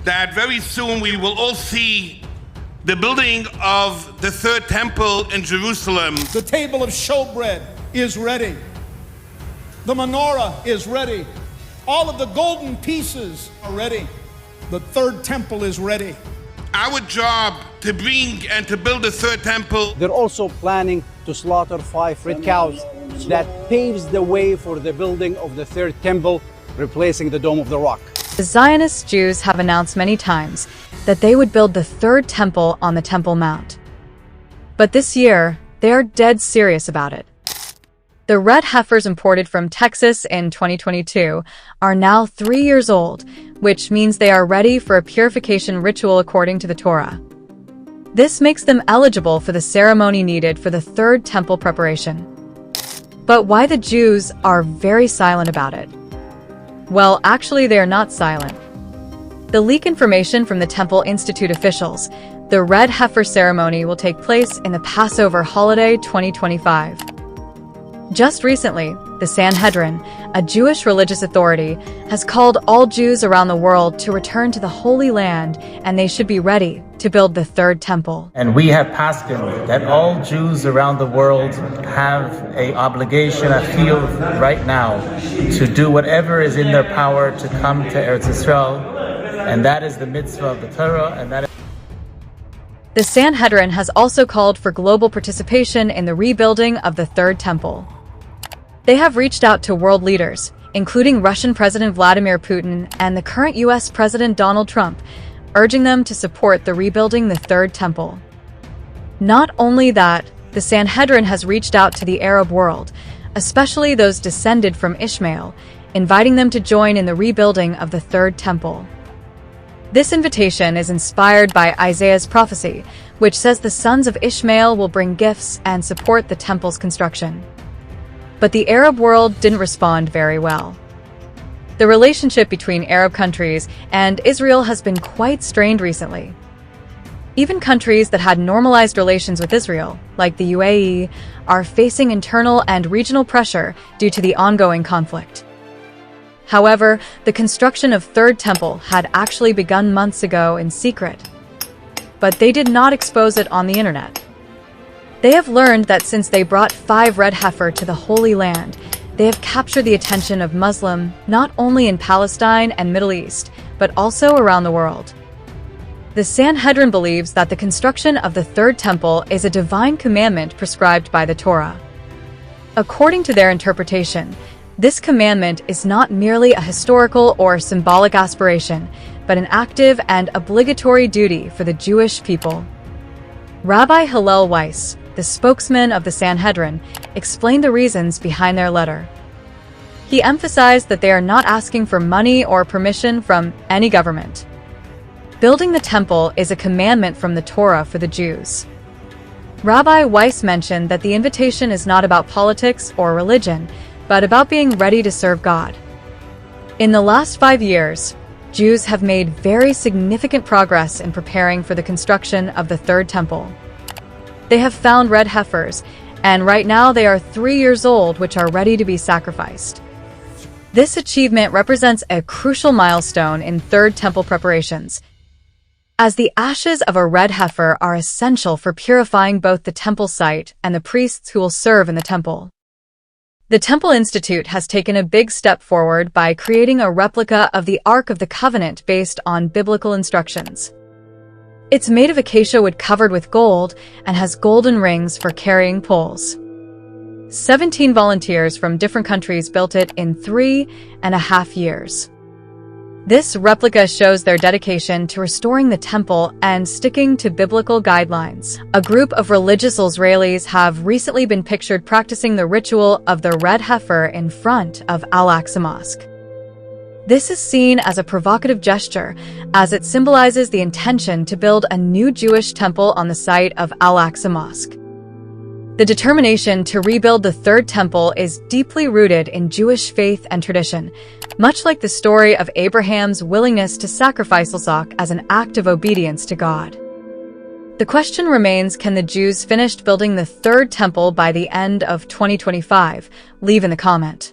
that very soon we will all see the building of the third temple in Jerusalem. The table of showbread is ready. The menorah is ready. All of the golden pieces are ready. The third temple is ready. Our job to bring and to build the third temple. They're also planning to slaughter 5 red cows. That paves the way for the building of the third temple, replacing the Dome of the Rock. The Zionists Jews have announced many times that they would build the third temple on the Temple Mount. But this year, they are dead serious about it. The red heifers imported from Texas in 2022 are now 3 years old, which means they are ready for a purification ritual according to the Torah. This makes them eligible for the ceremony needed for the third temple preparation. But why the Jews are very silent about it? Well, actually, they are not silent. The leak information from the Temple Institute officials, the red heifer ceremony will take place in the Passover holiday 2025. Just recently, the Sanhedrin, a Jewish religious authority, has called all Jews around the world to return to the Holy Land, and they should be ready to build the third temple. And we have paskin that all Jews around the world have an obligation, I feel right now, to do whatever is in their power to come to Eretz Yisrael, and that is the mitzvah of the Torah, and that is... The Sanhedrin has also called for global participation in the rebuilding of the third temple. They have reached out to world leaders, including Russian President Vladimir Putin and the current U.S. President Donald Trump, urging them to support the rebuilding the third temple. Not only that, the Sanhedrin has reached out to the Arab world, especially those descended from Ishmael, inviting them to join in the rebuilding of the third temple. This invitation is inspired by Isaiah's prophecy, which says the sons of Ishmael will bring gifts and support the temple's construction. But the Arab world didn't respond very well. The relationship between Arab countries and Israel has been quite strained recently. Even countries that had normalized relations with Israel, like the UAE, are facing internal and regional pressure due to the ongoing conflict. However, the construction of Third Temple had actually begun months ago in secret, but they did not expose it on the internet. They have learned that since they brought 5 red heifer to the Holy Land, they have captured the attention of Muslims not only in Palestine and Middle East, but also around the world. The Sanhedrin believes that the construction of the Third Temple is a divine commandment prescribed by the Torah. According to their interpretation, this commandment is not merely a historical or symbolic aspiration, but an active and obligatory duty for the Jewish people. Rabbi Hillel Weiss, the spokesman of the Sanhedrin, explained the reasons behind their letter. He emphasized that they are not asking for money or permission from any government. Building the temple is a commandment from the Torah for the Jews. Rabbi Weiss mentioned that the invitation is not about politics or religion, but about being ready to serve God. In the last 5 years, Jews have made very significant progress in preparing for the construction of the Third Temple. They have found red heifers, and right now they are 3 years old, which are ready to be sacrificed. This achievement represents a crucial milestone in Third Temple preparations, as the ashes of a red heifer are essential for purifying both the temple site and the priests who will serve in the temple. The Temple Institute has taken a big step forward by creating a replica of the Ark of the Covenant based on biblical instructions. It's made of acacia wood covered with gold and has golden rings for carrying poles. 17 volunteers from different countries built it in 3.5 years. This replica shows their dedication to restoring the temple and sticking to biblical guidelines. A group of religious Israelis have recently been pictured practicing the ritual of the red heifer in front of Al-Aqsa Mosque. This is seen as a provocative gesture, as it symbolizes the intention to build a new Jewish temple on the site of Al-Aqsa Mosque. The determination to rebuild the Third Temple is deeply rooted in Jewish faith and tradition, much like the story of Abraham's willingness to sacrifice Isaac as an act of obedience to God. The question remains, can the Jews finish building the Third Temple by the end of 2025? Leave in the comment.